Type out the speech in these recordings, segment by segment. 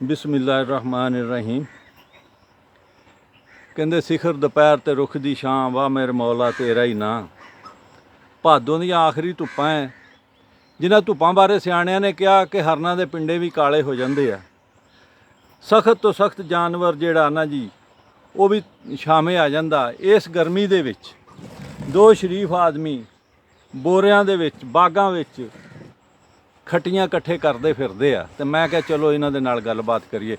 ਬਿਸਮਿਲ੍ਲਾਹਿਰਰਹਿਮਾਨਿਰਰਹੀਮ। ਕਹਿੰਦੇ ਸਿਖਰ ਦੁਪਹਿਰ ਤੇ ਰੁੱਖ ਦੀ ਛਾਂ, ਵਾਹ ਮੇਰੇ ਮੌਲਾ ਤੇਰਾ ਹੀ ਨਾਂ। ਭਾਦੋਂ ਦੀਆਂ ਆਖਰੀ ਧੁੱਪਾਂ ਹੈ ਜਿਨ੍ਹਾਂ ਧੁੱਪਾਂ ਬਾਰੇ ਸਿਆਣਿਆਂ ਨੇ ਕਿਹਾ ਕਿ ਹਰਨਾਂ ਦੇ ਪਿੰਡੇ ਵੀ ਕਾਲੇ ਹੋ ਜਾਂਦੇ ਆ। ਸਖਤ ਤੋਂ ਸਖਤ ਜਾਨਵਰ ਜਿਹੜਾ ਨਾ ਜੀ ਉਹ ਵੀ ਛਾਵੇਂ ਆ ਜਾਂਦਾ। ਇਸ ਗਰਮੀ ਦੇ ਵਿੱਚ ਦੋ ਸ਼ਰੀਫ ਆਦਮੀ ਬੋਰਿਆਂ ਦੇ ਵਿੱਚ ਬਾਗਾਂ ਵਿੱਚ ਖੱਟੀਆਂ ਇਕੱਠੇ ਕਰਦੇ ਫਿਰਦੇ ਆ ਤੇ ਮੈਂ ਕਿਹਾ ਚਲੋ ਇਹਨਾਂ ਦੇ ਨਾਲ ਗੱਲਬਾਤ ਕਰੀਏ।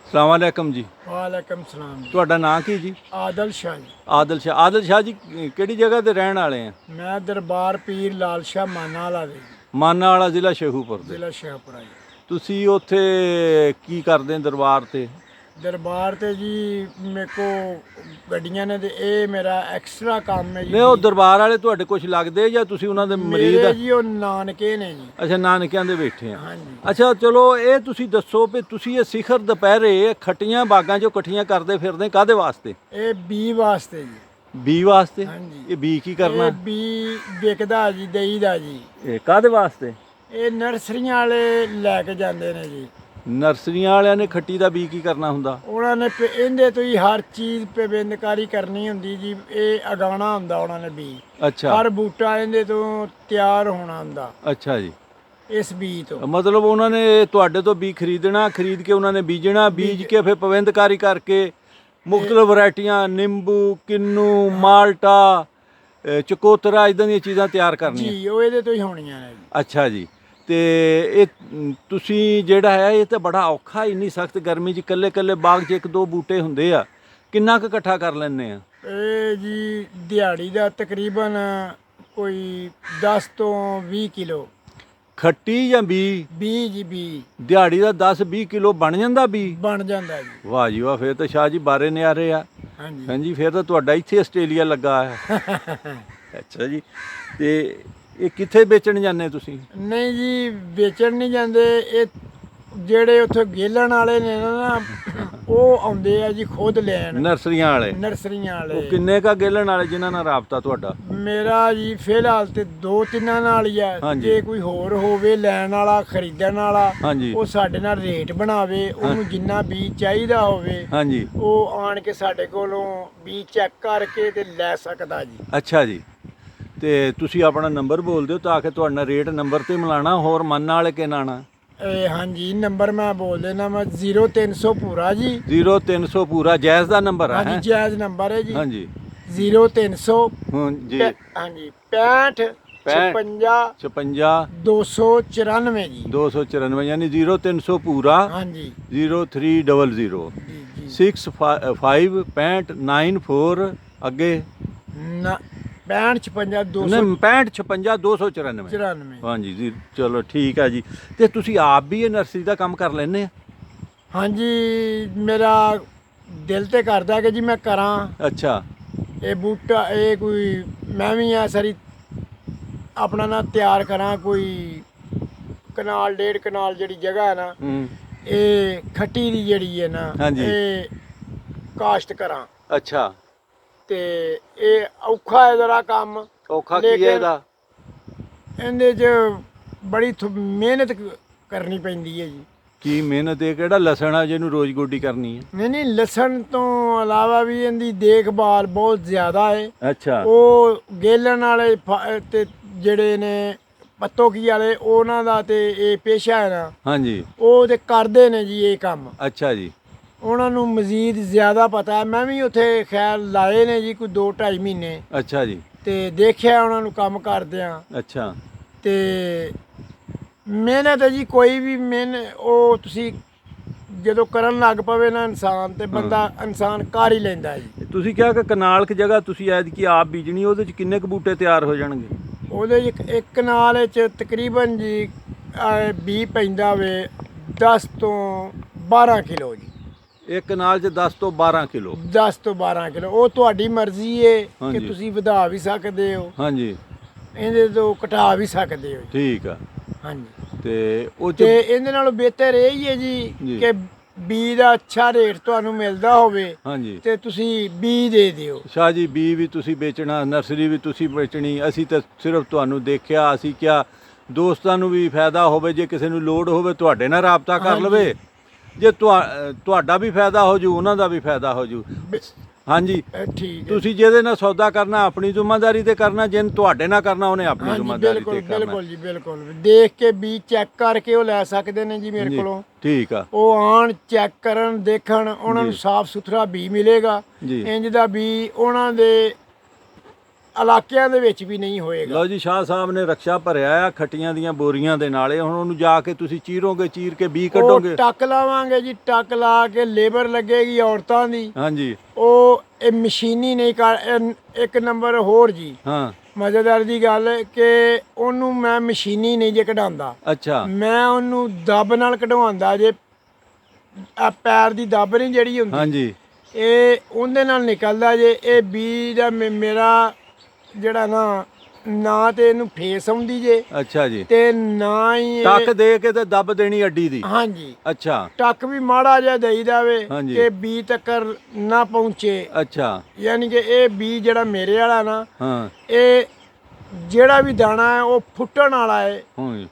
ਅਸਲਾਮ ਅਲੈਕਮ ਜੀ। ਵਾਲੇਕਮ ਸਲਾਮ ਜੀ। ਤੁਹਾਡਾ ਨਾਂ ਕੀ ਜੀ? ਆਦਲ ਸ਼ਾਹ ਜੀ। ਆਦਲ ਸ਼ਾਹ ਜੀ ਕਿਹੜੀ ਜਗ੍ਹਾ ਤੇ ਰਹਿਣ ਵਾਲੇ ਆ? ਮੈਂ ਦਰਬਾਰ ਪੀਰ ਲਾਲ ਸ਼ਾਹ ਮਾਨਾ ਵਾਲਾ ਦੇ ਮਾਨਾ ਵਾਲਾ ਜ਼ਿਲ੍ਹਾ ਸ਼ੇਖੂਪੁਰ ਦੇ। ਜ਼ਿਲ੍ਹਾ ਸ਼ੇਖੂਪੁਰਾ ਜੀ। ਤੁਸੀਂ ਉੱਥੇ ਕੀ ਕਰਦੇ ਦਰਬਾਰ ਤੇ? ਦਰਬਾਰ ਤੇ ਜੀ ਮੇਰੇ ਕੋ ਗੱਡੀਆਂ ਨੇ ਤੇ ਇਹ ਮੇਰਾ ਐਕਸਟਰਾ ਕੰਮ ਹੈ ਜੀ। ਨਹੀਂ ਉਹ ਦਰਬਾਰ ਵਾਲੇ ਤੁਹਾਡੇ ਕੁਝ ਲੱਗਦੇ ਜਾਂ ਤੁਸੀਂ ਉਹਨਾਂ ਦੇ ਮਰੀਜ਼ ਮੇਰੇ ਆ? ਜੀ ਉਹ ਨਾਨਕੇ ਨੇ ਜੀ। ਅੱਛਾ ਨਾਨਕਿਆਂ ਦੇ ਬੈਠੇ ਆ। ਹਾਂਜੀ। ਅੱਛਾ ਚਲੋ ਇਹ ਤੁਸੀਂ ਦੱਸੋ ਵੀ ਤੁਸੀਂ ਇਹ ਸਿਖਰ ਦੁਪਹਿਰੇ ਖੱਟੀਆਂ ਬਾਗਾਂ 'ਚੋਂ ਇਕੱਠੀਆਂ ਕਰਦੇ ਫਿਰਦੇ ਕਾਹਦੇ ਵਾਸਤੇ? ਇਹ ਬੀ ਵਾਸਤੇ ਜੀ। ਬੀ ਵਾਸਤੇ? ਹਾਂਜੀ। ਇਹ ਬੀ ਕੀ ਕਰਨਾ? ਇਹ ਬੀ ਵਿਕਦਾ ਜੀ, ਦੇਈਦਾ ਜੀ। ਇਹ ਕਾਹਦੇ ਵਾਸਤੇ? ਇਹ ਨਰਸਰੀਆਂ ਵਾਲੇ ਲੈ ਕੇ ਜਾਂਦੇ ਨੇ ਜੀ। ਨਰਸਰੀਆਂ ਵਾਲਿਆਂ ਨੇ ਖੱਟੀ ਦਾ ਬੀ ਕੀ ਕਰਨਾ ਹੁੰਦਾ? ਉਹਨਾਂ ਨੇ ਇਹਦੇ ਤੋਂ ਹੀ ਹਰ ਚੀਜ਼ ਪਾਬੰਦਕਾਰੀ ਕਰਨੀ ਹੁੰਦੀ ਜੀ। ਇਹ ਅਗਾਉਣਾ ਹੁੰਦਾ ਉਹਨਾਂ ਨੇ ਬੀ। ਅੱਛਾ ਹਰ ਬੂਟਾ ਇਹਦੇ ਤੋਂ ਤਿਆਰ ਹੋਣਾ ਹੁੰਦਾ ਅੱਛਾ ਜੀ। ਇਸ ਬੀ ਤੋਂ। ਮਤਲਬ ਉਹਨਾਂ ਨੇ ਤੁਹਾਡੇ ਤੋਂ ਬੀ ਖਰੀਦਣਾ, ਖਰੀਦ ਕੇ ਉਹਨਾਂ ਨੇ ਬੀਜਣਾ, ਬੀਜ ਕੇ ਫਿਰ ਪਾਬੰਦਕਾਰੀ ਕਰਕੇ ਮੁਖਤਲਿਫ ਵੈਰਾਈਟੀਆਂ ਨਿੰਬੂ, ਕਿੰਨੂ, ਮਾਲਟਾ, ਚਕੋਤਰਾ ਇਦਾਂ ਦੀਆਂ ਚੀਜ਼ਾਂ ਤਿਆਰ ਕਰਨੀਆਂ ਜੀ। ਉਹ ਇਹਦੇ ਤੋਂ ਹੀ ਹੋਣੀਆਂ ਨੇ ਜੀ। ਅੱਛਾ ਜੀ। ਤੇ ਇਹ ਤੁਸੀਂ ਜਿਹੜਾ ਹੈ ਇਹ ਤਾਂ ਬੜਾ ਔਖਾ, ਇੰਨੀ ਸਖਤ ਗਰਮੀ 'ਚ ਇਕੱਲੇ ਇਕੱਲੇ ਬਾਗ 'ਚ ਇੱਕ ਦੋ ਬੂਟੇ ਹੁੰਦੇ ਆ, ਕਿੰਨਾ ਕੁ ਇਕੱਠਾ ਕਰ ਲੈਂਦੇ ਆ? ਇਹ ਜੀ ਦਿਹਾੜੀ ਦਾ ਤਕਰੀਬਨ ਕੋਈ 10 ਤੋਂ 20 ਕਿਲੋ ਖੱਟੀ ਜਾਂ ਬੀ? B G B. ਦਿਹਾੜੀ ਦਾ 10-20 ਕਿਲੋ ਬਣ ਜਾਂਦਾ ਬੀ? ਬਣ ਜਾਂਦਾ ਜੀ। ਵਾਹ ਜੀ ਵਾਹ, ਫਿਰ ਤਾਂ ਸ਼ਾਹ ਜੀ ਬਾਰੇ ਨਿਆਰੇ ਆ। ਹਾਂਜੀ ਹਾਂਜੀ ਫਿਰ ਤਾਂ ਤੁਹਾਡਾ ਇੱਥੇ ਆਸਟ੍ਰੇਲੀਆ ਲੱਗਾ ਹੈ। ਅੱਛਾ ਜੀ। ਤੇ ਇਹ ਕਿੱਥੇ ਵੇਚਣ ਜਾਂਦੇ ਤੁਸੀਂ? ਨਹੀਂ ਜੀ ਵੇਚਣ ਨਹੀਂ ਜਾਂਦੇ। ਇਹ ਜਿਹੜੇ ਉੱਥੇ ਗੇਲਣ ਵਾਲੇ ਨੇ ਨਾ ਉਹ ਆਉਂਦੇ ਆ ਜੀ ਖੁਦ ਲੈਣ। ਨਰਸਰੀਆਂ ਵਾਲੇ? ਨਰਸਰੀਆਂ ਉਹ ਵਾਲੇ। ਕਿੰਨੇ ਕਾ ਗੇਲਣ ਵਾਲੇ ਜਿਨ੍ਹਾਂ ਨਾਲ ਰਾਬਤਾ ਤੁਹਾਡਾ? ਮੇਰਾ ਜੀ ਫਿਲਹਾਲ ਤੇ 2-3 ਨਾਲ ਹੀ ਆ। ਹਾਂਜੀ। ਜੇ ਕੋਈ ਹੋਰ ਹੋਵੇ ਲੈਣ ਵਾਲਾ, ਖਰੀਦਣ ਵਾਲਾ, ਹਾਂਜੀ ਉਹ ਸਾਡੇ ਨਾਲ ਰੇਟ ਬਣਾਵੇ, ਉਹਨੂੰ ਜਿੰਨਾ ਬੀਜ ਚਾਹੀਦਾ ਹੋਵੇ ਹਾਂਜੀ। ਉਹ ਆਣ ਕੇ ਸਾਡੇ ਕੋਲੋਂ ਬੀਜ ਚੈੱਕ ਕਰਕੇ ਤੇ ਲੈ ਸਕਦਾ ਜੀ। ਅੱਛਾ ਜੀ। ਤੇ ਤੁਸੀਂ ਆਪਣਾ ਨੰਬਰ ਬੋਲ ਦਿਓ ਤਾਂ ਕਿ ਤੁਹਾਡਾ ਰੇਟ ਨੰਬਰ ਤੇ ਮਿਲਾਣਾ, ਹੋਰ ਮੰਨ ਵਾਲੇ ਕਿ ਨਾਣਾ? ਇਹ ਹਾਂਜੀ ਨੰਬਰ ਮੈਂ ਬੋਲ ਦੇਣਾ ਮੈਂ 0300 ਪੂਰਾ ਜੀ। 0300 ਪੂਰਾ ਜਾਇਜ਼ ਦਾ ਨੰਬਰ ਹੈ? ਹਾਂਜੀ ਜਾਇਜ਼ ਨੰਬਰ ਹੈ ਜੀ। ਹਾਂਜੀ 0300 ਜੀ। ਹਾਂਜੀ 65 56 56 294 ਜੀ। 294 ਯਾਨੀ 0300 ਪੂਰਾ ਹਾਂਜੀ 0300 ਜੀ ਜੀ 65 6594 ਅੱਗੇ 65 56 294। ਨਹੀਂ 65 56 294। ਹਾਂਜੀ ਜੀ ਚਲੋ ਠੀਕ ਹੈ ਜੀ। ਤੇ ਤੁਸੀਂ ਆਪ ਵੀ ਇਹ ਨਰਸਰੀ ਦਾ ਕੰਮ ਕਰ ਲੈਂਦੇ ਆ? ਹਾਂਜੀ ਮੇਰਾ ਦਿਲ ਤੇ ਕਰਦਾ ਕਿ ਜੀ ਮੈਂ ਕਰਾਂ ਅੱਛਾ। ਇਹ ਬੂਟਾ ਇਹ ਕੋਈ ਮੈਂ ਵੀ ਆ ਸਾਰੀ ਆਪਣਾ ਨਾ ਤਿਆਰ ਕਰਾਂ ਕੋਈ ਕਨਾਲ 1.5 ਕਨਾਲ ਜਿਹੜੀ ਜਗ੍ਹਾ ਹੈ ਨਾ ਇਹ ਖੱਟੀ ਦੀ ਜਿਹੜੀ ਹੈ ਨਾ ਹਾਂਜੀ। ਇਹ ਕਾਸ਼ਤ ਕਰਾਂ। ਅੱਛਾ। ਤੇ ਇਹ ਔਖਾ ਹੈ ਜ਼ਰਾ ਕੰਮ। ਔਖਾ ਕੀ ਹੈ ਇਹਦਾ? ਇਹਦੇ 'ਚ ਬੜੀ ਮਿਹਨਤ ਕਰਨੀ ਪੈਂਦੀ ਹੈ ਜੀ। ਕੀ ਮਿਹਨਤ? ਇਹ ਕਿਹੜਾ ਲਸਣ ਆ ਜਿਹਨੂੰ ਰੋਜ਼ ਗੋਡੀ ਕਰਨੀ ਹੈ? ਨਹੀਂ ਨਹੀਂ ਲਸਣ ਤੋਂ ਇਲਾਵਾ ਵੀ ਇਹਦੀ ਦੇਖਭਾਲ ਬਹੁਤ ਜ਼ਿਆਦਾ ਹੈ। ਅੱਛਾ। ਉਹ ਗੇਲਣ ਵਾਲੇ ਤੇ ਜਿਹੜੇ ਨੇ ਪੱਤੋਕੀ ਵਾਲੇ ਉਹਨਾਂ ਦਾ ਤੇ ਇਹ ਪੇਸ਼ਾ ਹੈ ਨਾ। ਹਾਂਜੀ। ਉਹ ਤੇ ਕਰਦੇ ਨੇ ਜੀ ਇਹ ਕੰਮ। ਅੱਛਾ ਜੀ। ਉਹਨਾਂ ਨੂੰ ਮਜ਼ੀਦ ਜ਼ਿਆਦਾ ਪਤਾ ਹੈ। ਮੈਂ ਵੀ ਉੱਥੇ ਖੈਰ ਲਾਏ ਨੇ ਜੀ ਕੋਈ 2-2.5 ਮਹੀਨੇ ਅੱਛਾ ਜੀ। ਤੇ ਦੇਖਿਆ ਉਹਨਾਂ ਨੂੰ ਕੰਮ ਕਰਦਿਆਂ। ਅੱਛਾ। ਤੇ ਮਿਹਨਤ ਹੈ ਜੀ ਕੋਈ ਵੀ ਉਹ ਤੁਸੀਂ ਜਦੋਂ ਕਰਨ ਲੱਗ ਪਵੇ ਨਾ ਇਨਸਾਨ ਤੇ ਬੰਦਾ ਇਨਸਾਨ ਕਰ ਹੀ ਲੈਂਦਾ ਜੀ। ਤੁਸੀਂ ਕਿਹਾ ਕਿ ਕਨਾਲ ਕੁ ਜਗ੍ਹਾ ਤੁਸੀਂ ਐਤਕੀ ਆਪ ਬੀਜਣੀ, ਉਹਦੇ 'ਚ ਕਿੰਨੇ ਕੁ ਬੂਟੇ ਤਿਆਰ ਹੋ ਜਾਣਗੇ? ਉਹਦੇ 'ਚ ਇੱਕ ਕਨਾਲ 'ਚ ਤਕਰੀਬਨ ਜੀ ਬੀਜ ਪੈਂਦਾ ਵੇ 10 ਤੋਂ 12 ਕਿਲੋ ਜੀ। ਇੱਕ ਕਨਾਲ 'ਚ 10 ਤੋਂ 12 ਕਿਲੋ? 10 ਤੋਂ 12 ਕਿਲੋ। ਉਹ ਤੁਹਾਡੀ ਮਰਜ਼ੀ ਏ ਕਿ ਹਾਂਜੀ। ਤੁਸੀਂ ਵਧਾ ਵੀ ਸਕਦੇ ਹੋ, ਹਾਂਜੀ ਇਹਦੇ ਤੋਂ ਘਟਾ ਵੀ ਸਕਦੇ ਹੋ। ਠੀਕ ਆ। ਹਾਂਜੀ। ਤੇ ਉਹ 'ਚ ਤੇ ਇਹਦੇ ਨਾਲੋਂ ਬਿਹਤਰ ਇਹ ਹੀ ਹੈ ਜੀ ਕਿ ਬੀਜ ਦਾ ਅੱਛਾ ਰੇਟ ਤੁਹਾਨੂੰ ਮਿਲਦਾ ਹੋਵੇ ਹਾਂਜੀ ਤੇ ਤੁਸੀਂ ਬੀਜ ਦੇ ਦਿਓ। ਸ਼ਾਹ ਜੀ ਬੀ ਵੀ ਤੁਸੀਂ ਵੇਚਣਾ, ਨਰਸਰੀ ਵੀ ਤੁਸੀਂ ਵੇਚਣੀ, ਅਸੀਂ ਤਾਂ ਸਿਰਫ ਤੁਹਾਨੂੰ ਦੇਖਿਆ, ਅਸੀਂ ਕਿਹਾ ਦੋਸਤਾਂ ਨੂੰ ਵੀ ਫਾਇਦਾ ਹੋਵੇ, ਜੇ ਕਿਸੇ ਨੂੰ ਲੋੜ ਹੋਵੇ ਤੁਹਾਡੇ ਨਾਲ ਰਾਬਤਾ ਕਰ ਲਵੇ। ਜੇ ਤੁਹਾਡਾ ਵੀ ਫਾਇਦਾ ਹੋ ਜੂ, ਉਹਨਾਂ ਦਾ ਵੀ ਫਾਇਦਾ ਹੋ ਜੂ। ਹਾਂਜੀ, ਠੀਕ ਹੈ। ਤੁਸੀਂ ਜਿਹਦੇ ਨਾਲ ਸੌਦਾ ਕਰਨਾ ਆਪਣੀ ਜ਼ਿੰਮੇਵਾਰੀ ਤੇ ਕਰਨਾ, ਜਿਹਨ ਤੁਹਾਡੇ ਨਾਲ ਕਰਨਾ ਉਹਨੇ ਆਪਣੀ ਹਾਂਜੀ ਜ਼ਿੰਮੇਵਾਰੀ ਬਿਲਕੁਲ ਤੇ ਕਰਨਾ। ਬਿਲਕੁਲ ਜੀ ਬਿਲਕੁਲ, ਦੇਖ ਕੇ ਬੀਜ ਚੈੱਕ ਕਰਕੇ ਉਹ ਲੈ ਸਕਦੇ ਨੇ ਜੀ ਮੇਰੇ ਜੀ, ਕੋਲੋਂ। ਠੀਕ ਆ ਉਹ ਆਣ ਚੈੱਕ ਕਰਨ, ਦੇਖਣ, ਉਹਨਾਂ ਨੂੰ ਜੀ। ਸਾਫ ਸੁਥਰਾ ਬੀ ਮਿਲੇਗਾ। ਜੀ। ਇੰਜ ਦਾ ਬੀ ਉਹਨਾਂ ਦੇ ਇਲਾਕਿਆਂ ਦੇ ਵਿੱਚ ਵੀ ਨਹੀਂ ਹੋਏਗਾ। ਲਓ ਜੀ, ਸ਼ਾਹ ਸਾਹਿਬ ਨੇ ਰਕਸ਼ਾ ਭਰਿਆ ਆ ਖੱਟੀਆਂ ਦੀਆਂ ਬੋਰੀਆਂ ਦੇ ਨਾਲੇ। ਹੁਣ ਉਹਨੂੰ ਜਾ ਕੇ ਤੁਸੀਂ ਚੀਰੋਗੇ, ਚੀਰ ਕੇ ਬੀ ਉਹ ਕੱਢੋਗੇ। ਟੱਕ ਲਾਵਾਂਗੇ ਜੀ, ਟੱਕ ਲਾ ਕੇ ਲੇਬਰ ਲੱਗੇਗੀ ਔਰਤਾਂ ਦੀ। ਹਾਂਜੀ, ਉਹ ਇਹ ਮਸ਼ੀਨੀ ਨਹੀਂ ਕਰ ਇੱਕ ਨੰਬਰ ਹੋਰ ਜੀ ਹਾਂ, ਮਜ਼ੇਦਾਰ ਦੀ ਗੱਲ ਕਿ ਉਹਨੂੰ ਮੈਂ ਮਸ਼ੀਨੀ ਨਹੀਂ ਜੇ ਕਢਾਉਂਦਾ, ਅੱਛਾ, ਮੈਂ ਉਹਨੂੰ ਦੱਬ ਨਾਲ ਕਢਵਾਉਂਦਾ ਜੇ। ਆ ਪੈਰ ਦੀ ਦੱਬ ਨਹੀਂ ਜਿਹੜੀ ਹੁੰਦੀ, ਹਾਂਜੀ, ਇਹ ਉਹਦੇ ਨਾਲ ਨਿਕਲਦਾ ਜੇ। ਇਹ ਬੀ ਦਾ ਮੇਰਾ ਜਿਹੜਾ ਨਾ ਤੇ ਇਹਨੂੰ ਫੇਸ ਆਉਂਦੀ ਜੇ, ਅੱਛਾ ਜੀ। ਤੇ ਨਾ ਹੀ ਇਹ- ਟੱਕ ਦੇ ਕੇ ਤੇ ਦੱਬ ਦੇਣੀ ਅੱਡੀ ਦੀ। ਹਾਂਜੀ, ਅੱਛਾ, ਟੱਕ ਵੀ ਮਾੜਾ ਜਿਹਾ ਦੇਈ ਜਾਵੇ ਹਾਂਜੀ। ਕਿ ਬੀ ਤੱਕ ਨਾ ਪਹੁੰਚੇ। ਅੱਛਾ, ਯਾਨੀ ਕਿ ਇਹ ਬੀ ਜਿਹੜਾ ਮੇਰੇ ਵਾਲਾ ਨਾ, ਹਾਂ, ਇਹ ਜਿਹੜਾ ਵੀ ਦਾਣਾ ਹੈ ਉਹ ਫੁੱਟਣ ਵਾਲਾ ਹੈ, ਹੁਣ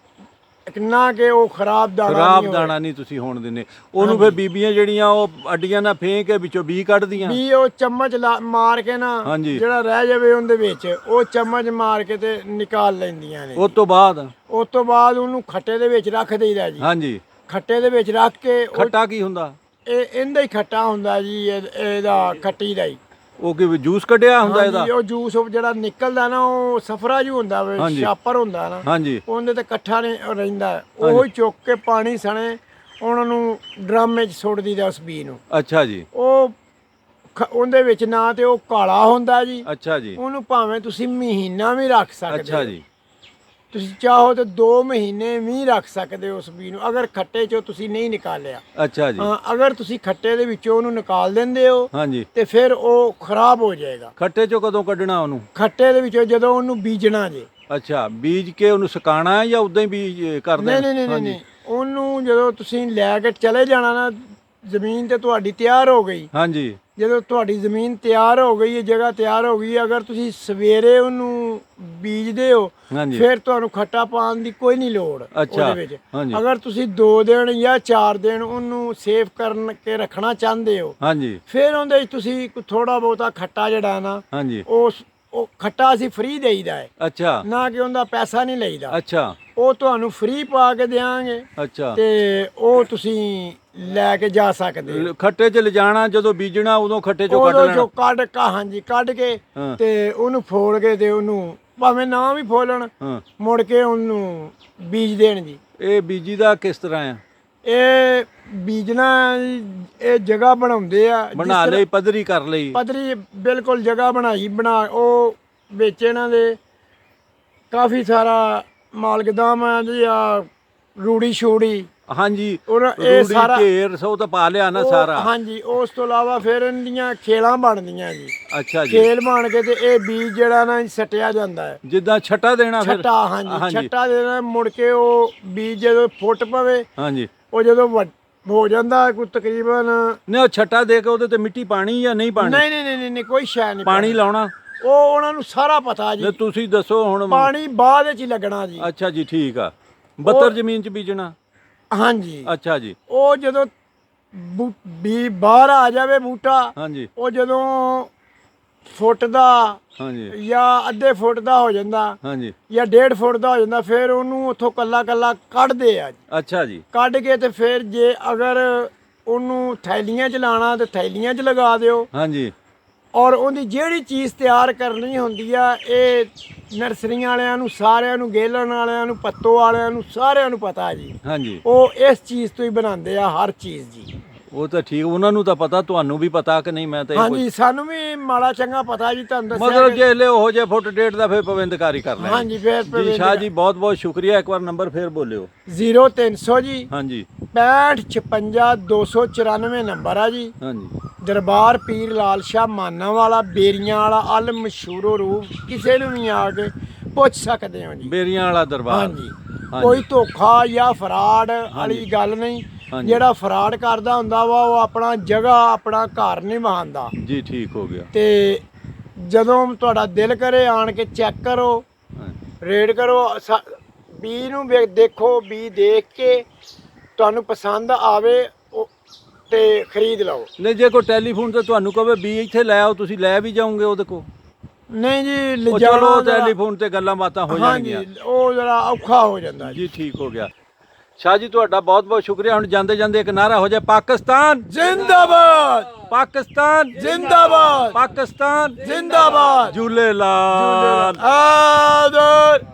ਨਾ ਕਿ ਉਹ ਖਰਾਬ ਦਾਣਾ ਖਰਾਬ ਨਹੀਂ ਹੋਵੇ। ਦਾਣਾ ਨਹੀਂ ਤੁਸੀਂ ਹੋਣ ਦਿੰਦੇ ਉਹਨੂੰ। ਫਿਰ ਬੀਬੀਆਂ ਜਿਹੜੀਆਂ ਉਹ ਅੱਡੀਆਂ ਨਾਲ ਫੇਂਕ ਕੇ ਵਿੱਚੋਂ ਬੀ ਕੱਢਦੀਆਂ। ਵੀ ਉਹ ਚਮਚ ਮਾਰ ਕੇ ਨਾ, ਹਾਂਜੀ। ਜਿਹੜਾ ਰਹਿ ਜਾਵੇ ਉਹਦੇ ਵਿੱਚ, ਉਹ ਚਮਚ ਮਾਰ ਕੇ ਤੇ ਨਿਕਾਲ ਲੈਂਦੀਆਂ ਨੇ। ਉਸ ਤੋਂ ਬਾਅਦ ਉਸ ਤੋਂ ਬਾਅਦ ਉਹਨੂੰ ਖੱਟੇ ਦੇ ਵਿੱਚ ਰੱਖ ਦੇਈਦਾ ਜੀ। ਹਾਂਜੀ, ਖੱਟੇ ਦੇ ਵਿੱਚ ਰੱਖ ਕੇ ਖੱਟਾ ਕੀ ਹੁੰਦਾ? ਇਹ ਇਹਦਾ ਹੀ ਖੱਟਾ ਹੁੰਦਾ ਜੀ, ਇਹਦਾ ਖੱਟੀ ਦਾ ਹੀ। ਉਹ ਕਿ ਜੂਸ ਕੱਢਿਆ ਹੁੰਦਾ ਇਹਦਾ? ਹਾਂਜੀ, ਉਹ ਜੂਸ ਜਿਹੜਾ ਨਿਕਲਦਾ ਨਾ, ਉਹ ਸਫਰਾ ਜੂ ਹੁੰਦਾ ਵੇ, ਹਾਂਜੀ। ਛਾਪਰ ਹੁੰਦਾ ਨਾ, ਹਾਂਜੀ, ਉਹਦੇ ਤੇ ਇਕੱਠਾ ਨਹੀਂ ਰਹਿੰਦਾ। ਉਹ ਹੀ ਚੁੱਕ ਕੇ ਪਾਣੀ ਸਣੇ ਉਹਨਾਂ ਨੂੰ ਡਰਾਮੇ 'ਚ ਸੁੱਟ ਦੀਦਾ ਉਸ ਬੀ ਨੂੰ। ਅੱਛਾ ਜੀ, ਉਹ ਉਹਦੇ ਵਿੱਚ ਨਾ ਤੇ ਉਹ ਕਾਲਾ ਹੁੰਦਾ ਜੀ, ਅੱਛਾ ਜੀ, ਉਹਨੂੰ ਭਾਵੇਂ ਤੁਸੀਂ ਮਹੀਨਾ ਵੀ ਰੱਖ ਸਕਦੇ ਅੱਛਾ ਹੋ। ਜੀ, ਤੁਸੀਂ ਚਾਹੋ ਤੇ 2 ਮਹੀਨੇ ਵੀ ਰੱਖ ਸਕਦੇ ਹੋ ਉਸ ਬੀ ਨੂੰ, ਅਗਰ ਖੱਟੇ 'ਚੋਂ ਤੁਸੀਂ ਨਹੀਂ ਨਿਕਾਲਿਆ। ਅੱਛਾ ਜੀ, ਹਾਂ, ਅਗਰ ਤੁਸੀਂ ਖੱਟੇ ਦੇ ਵਿੱਚੋਂ ਉਹਨੂੰ ਨਿਕਾਲ ਦਿੰਦੇ ਹੋ ਹਾਂਜੀ। ਤੇ ਫਿਰ ਉਹ ਖਰਾਬ ਹੋ ਜਾਏਗਾ। ਖੱਟੇ ਚੋਂ ਕਦੋਂ ਕੱਢਣਾ ਉਹਨੂੰ? ਖੱਟੇ ਦੇ ਵਿੱਚੋਂ ਜਦੋਂ ਉਹਨੂੰ ਬੀਜਣਾ ਜੇ। ਅੱਛਾ, ਬੀਜ ਕੇ ਉਹਨੂੰ ਸੁਕਾਉਣਾ ਹੈ ਜਾਂ ਉਦਾਂ ਹੀ ਬੀਜ ਕਰਦੇ? ਨਹੀਂ, ਉਹਨੂੰ ਜਦੋਂ ਤੁਸੀਂ ਲੈ ਕੇ ਚਲੇ ਜਾਣਾ ਨਾ, ਜ਼ਮੀਨ ਤੇ ਤੁਹਾਡੀ ਤਿਆਰ ਹੋ ਗਈ। ਹਾਂਜੀ, ਜਦੋਂ ਤੁਹਾਡੀ ਜ਼ਮੀਨ ਤਿਆਰ ਹੋ ਗਈ ਹੈ, ਜਗ੍ਹਾ ਤਿਆਰ ਹੋ ਗਈ ਹੈ, ਅਗਰ ਤੁਸੀਂ ਸਵੇਰੇ ਉਹਨੂੰ ਬੀਜਦੇ ਹੋ, ਹਾਂਜੀ, ਫਿਰ ਤੁਹਾਨੂੰ ਖੱਟਾ ਪਾਉਣ ਦੀ ਕੋਈ ਨਹੀਂ ਲੋੜ ਅੱਛਾ, ਉਹਦੇ ਵਿੱਚ। ਹਾਂਜੀ, ਅਗਰ ਤੁਸੀਂ 2 ਦਿਨ ਜਾਂ 4 ਦਿਨ ਉਹਨੂੰ ਸੇਵ ਕਰਨ ਕੇ ਰੱਖਣਾ ਚਾਹੁੰਦੇ ਹੋ, ਹਾਂਜੀ, ਫਿਰ ਉਹਦੇ ਵਿੱਚ ਤੁਸੀਂ ਥੋੜਾ ਬਹੁਤਾ ਖੱਟਾ ਜਿਹੜਾ ਨਾ, ਹਾਂਜੀ, ਉਹ ਖੱਟਾ ਅਸੀਂ ਫ੍ਰੀ ਦੇਈਦਾ ਹੈ, ਅੱਛਾ, ਨਾ ਕਿ ਉਹਦਾ ਪੈਸਾ ਨਹੀਂ ਲਈਦਾ। ਅੱਛਾ, ਉਹ ਤੁਹਾਨੂੰ ਫ੍ਰੀ ਪਾ ਕੇ ਦੇਵਾਂਗੇ ਅੱਛਾ। ਤੇ ਉਹ ਤੁਸੀਂ ਲੈ ਕੇ ਜਾ ਸਕਦੇ ਹੋ। ਖੱਟੇ 'ਚ ਲਿਜਾਣਾ ਜਦੋਂ ਬੀਜਣਾ ਉਦੋਂ ਖੱਟੇ 'ਚੋਂ ਕੱਢ ਉਦੋਂ ਲੈਣਾ? ਜੋ ਹਾਂਜੀ, ਕੱਢ ਕੇ ਹਾਂ। ਤੇ ਉਹਨੂੰ ਫੋੜ ਕੇ ਤੇ ਉਹਨੂੰ ਭਾਵੇਂ ਨਾ ਵੀ ਫੋਲਣ, ਹਾਂ, ਮੁੜ ਕੇ ਉਹਨੂੰ ਬੀਜ ਦੇਣ ਜੀ। ਇਹ ਬੀਜੀ ਦਾ ਕਿਸ ਤਰ੍ਹਾਂ ਆ? ਇਹ ਬੀਜਣਾ ਜੀ, ਇਹ ਜਗ੍ਹਾ ਬਣਾਉਂਦੇ ਆ, ਜਿਸ ਬਣਾ ਤਰ੍ਹਾਂ ਲਈ, ਪੱਧਰੀ ਕਰ ਲਈ? ਪੱਧਰੀ ਬਿਲਕੁਲ ਜਗ੍ਹਾ ਬਣਾ ਉਹ ਵਿੱਚ ਇਹਨਾਂ ਦੇ ਕਾਫੀ ਸਾਰਾ ਮਾਲਕਦਾਮ ਆ ਜੀ, ਆ ਰੂੜੀ ਛੂੜੀ, ਹਾਂਜੀ, ਔਰ ਇਹ ਰੂੜੀ ਸਾਰਾ ਢੇਰ ਸੋ ਤਾਂ ਪਾ ਲਿਆ ਨਾ ਉਹ- ਸਾਰਾ? ਹਾਂਜੀ, ਉਸ ਤੋਂ ਇਲਾਵਾ ਫਿਰ ਇਹਨਾਂ ਦੀਆਂ ਖੇਲਾਂ ਬਣਦੀਆਂ ਜੀ। ਅੱਛਾ ਜੀ, ਖੇਲ ਬਣ ਕੇ ਤੇ ਇਹ ਬੀਜ ਜਿਹੜਾ ਨਾ ਸੱਟਿਆ ਜਾਂਦਾ ਹੈ। ਜਿੱਦਾਂ ਛੱਟਾ ਦੇਣਾ ਫਿਰ? ਛੱਟਾ, ਹਾਂਜੀ, ਛੱਟਾ ਦੇਣਾ। ਮੁੜ ਕੇ ਉਹ ਬੀਜ ਜਦੋਂ ਫੁੱਟ ਪਵੇ, ਹਾਂਜੀ, ਉਹ ਜਦੋਂ ਹੋ ਜਾਂਦਾ ਕੋਈ ਤਕਰੀਬਨ, ਨਹੀਂ ਉਹ ਛੱਟਾ ਦੇ ਕੇ ਉਹਦੇ ਤੇ ਮਿੱਟੀ ਪਾਣੀ ਜਾਂ ਨਹੀਂ ਪਾਣੀ? ਨਹੀਂ, ਕੋਈ ਸ਼ੈ ਨਹੀਂ ਪਾਣੀ ਲਾਉਣਾ? ਉਹ ਉਹਨਾਂ ਨੂੰ ਸਾਰਾ ਪਤਾ ਜੀ। ਨਹੀਂ ਤੁਸੀਂ ਦੱਸੋ ਹੁਣ। ਪਾਣੀ ਬਾਅਦ ਵਿੱਚ ਹੀ ਲੱਗਣਾ ਜੀ। ਅੱਛਾ ਜੀ, ਠੀਕ ਆ। 72 ਜ਼ਮੀਨ 'ਚ ਬੀਜਣਾ? ਹਾਂਜੀ, ਅੱਛਾ ਜੀ, ਉਹ ਜਦੋਂ ਵੀ ਬਾਹਰ ਆ ਜਾਵੇ ਬੂਟਾ, ਹਾਂਜੀ, ਉਹ ਜਦੋਂ ਫੁੱਟ ਦਾ ਹਾਂਜੀ, ਜਾਂ ਅੱਧੇ ਫੁੱਟ ਦਾ ਹੋ ਜਾਂਦਾ ਹਾਂਜੀ, ਜਾਂ 1.5 ਫੁੱਟ ਦਾ ਹੋ ਜਾਂਦਾ, ਫਿਰ ਉਹਨੂੰ ਉੱਥੋਂ ਕੱਲਾ ਕੱਢਦੇ ਆ ਜੀ। ਅੱਛਾ ਜੀ, ਕੱਢ ਕੇ ਤੇ ਫਿਰ ਜੇ ਅਗਰ ਉਹਨੂੰ ਥੈਲੀਆਂ 'ਚ ਲਾਣਾ ਤੇ ਥੈਲੀਆਂ 'ਚ ਲਗਾ ਦਿਓ। ਹਾਂਜੀ, ਔਰ ਉਹਦੀ ਜਿਹੜੀ ਚੀਜ਼ ਤਿਆਰ ਕਰਨੀ ਹੁੰਦੀ ਆ, ਇਹ ਨਰਸਰੀਆਂ ਵਾਲਿਆਂ ਨੂੰ, ਸਾਰਿਆਂ ਨੂੰ, ਗੇਲਣ ਵਾਲਿਆਂ ਨੂੰ, ਪੱਤੋ ਵਾਲਿਆਂ ਨੂੰ, ਸਾਰਿਆਂ ਨੂੰ ਪਤਾ ਜੀ। ਹਾਂਜੀ, ਉਹ ਇਸ ਚੀਜ਼ ਤੋਂ ਹੀ ਬਣਾਉਂਦੇ ਆ ਹਰ ਚੀਜ਼ ਜੀ। ਉਹ ਤਾਂ ਠੀਕ, ਉਹਨਾਂ ਨੂੰ ਤਾਂ ਪਤਾ, ਤੁਹਾਨੂੰ ਵੀ ਪਤਾ ਕਿ ਨਹੀਂ? ਮੈਂ ਤਾਂ ਇਹ ਹਾਂਜੀ, ਸਾਨੂੰ ਵੀ ਮਾੜਾ ਚੰਗਾ ਪਤਾ ਜੀ, ਤੁਹਾਨੂੰ ਦੱਸਿਆ ਮਤਲਬ ਕਿ- ਜੇ ਲੈ ਉਹ ਜੇ ਫੁੱਟ ਡੇਟ ਦਾ ਫਿਰ ਪਵਿੰਦਕਾਰੀ ਕਰ ਲੈਣੀ। ਹਾਂਜੀ, ਫਿਰ ਜੀ ਸ਼ਾਹ ਜੀ, ਬਹੁਤ ਬਹੁਤ ਸ਼ੁਕਰੀਆ। ਇੱਕ ਵਾਰ ਨੰਬਰ ਫੇਰ ਬੋਲਿਓ। 0300 ਜੀ, ਹਾਂਜੀ, 6556 294 ਨੰਬਰ ਆ ਜੀ। ਹਾਂਜੀ, ਦਰਬਾਰ ਪੀਰ ਲਾਲ ਸ਼ਾਹ ਮਾਨਾ ਵਾਲਾ, ਬੇਰੀਆਂ ਵਾਲਾ, ਅਲ ਮਸ਼ਹੂਰੋ ਰੂਪ, ਕਿਸੇ ਨੂੰ ਵੀ ਆ ਕੇ ਪੁੱਛ ਸਕਦੇ ਹੋ ਜੀ। ਬੇਰੀਆਂ ਵਾਲਾ ਦਰਬਾਰ? ਹਾਂਜੀ, ਕੋਈ ਧੋਖਾ ਜਾਂ ਫਰਾਡ ਵਾਲੀ ਗੱਲ ਨਹੀਂ। ਹਾਂਜੀ। ਜਿਹੜਾ ਫਰਾਡ ਕਰਦਾ ਹੁੰਦਾ ਵਾ, ਉਹ ਆਪਣਾ ਜਗ੍ਹਾ, ਆਪਣਾ ਘਰ ਨਹੀਂ ਵਹਾਉਂਦਾ ਜੀ, ਠੀਕ ਹੋ ਗਿਆ। ਤੇ ਜਦੋਂ ਤੁਹਾਡਾ ਦਿਲ ਕਰੇ ਆਣ ਕੇ ਚੈੱਕ ਕਰੋ, ਹਾਂਜੀ, ਰੇਡ ਕਰੋ, ਬੀ ਨੂੰ ਦੇਖੋ, ਬੀ ਦੇਖ ਕੇ ਤੁਹਾਨੂੰ ਪਸੰਦ ਆਵੇ, ਤੇ ਖਰੀਦ ਲਓ। ਨਹੀਂ ਜੇ ਕੋਈ ਟੈਲੀਫੋਨ ਤੇ ਤੁਹਾਨੂੰ ਕਹੇ ਵੀ ਇੱਥੇ ਲੈ ਆਓ, ਤੁਸੀਂ ਲੈ ਵੀ ਜਾਓਗੇ ਉਹਦੇ ਕੋਲ? ਨਹੀਂ ਜੀ ਉਹ ਲਿਜਾਣਾ ਚਲੋ ਜ਼ਰਾ- ਟੈਲੀਫੋਨ ਤੇ ਗੱਲਾਂ ਬਾਤਾਂ ਹੋ ਜਾਣਗੀਆਂ। ਹਾਂਜੀ ਉਹ ਜਰਾ ਔਖਾ ਹੋ ਜਾਂਦਾ ਜੀ। ਜੀ ਠੀਕ ਹੋ ਗਿਆ। ਸ਼ਾਹ ਜੀ ਤੁਹਾਡਾ ਬਹੁਤ ਬਹੁਤ ਸ਼ੁਕਰੀਆ। ਹੁਣ ਜਾਂਦੇ ਜਾਂਦੇ ਇੱਕ ਨਾਰਾ ਹੋ ਜਾਏ, ਪਾਕਿਸਤਾਨ ਜ਼ਿੰਦਾਬਾਦ, ਪਾਕਿਸਤਾਨ ਜ਼ਿੰਦਾਬਾਦ, ਪਾਕਿਸਤਾਨ ਜ਼ਿੰਦਾਬਾਦ। ਜੂਲੇ ਲਾਲ। ਆਦਰ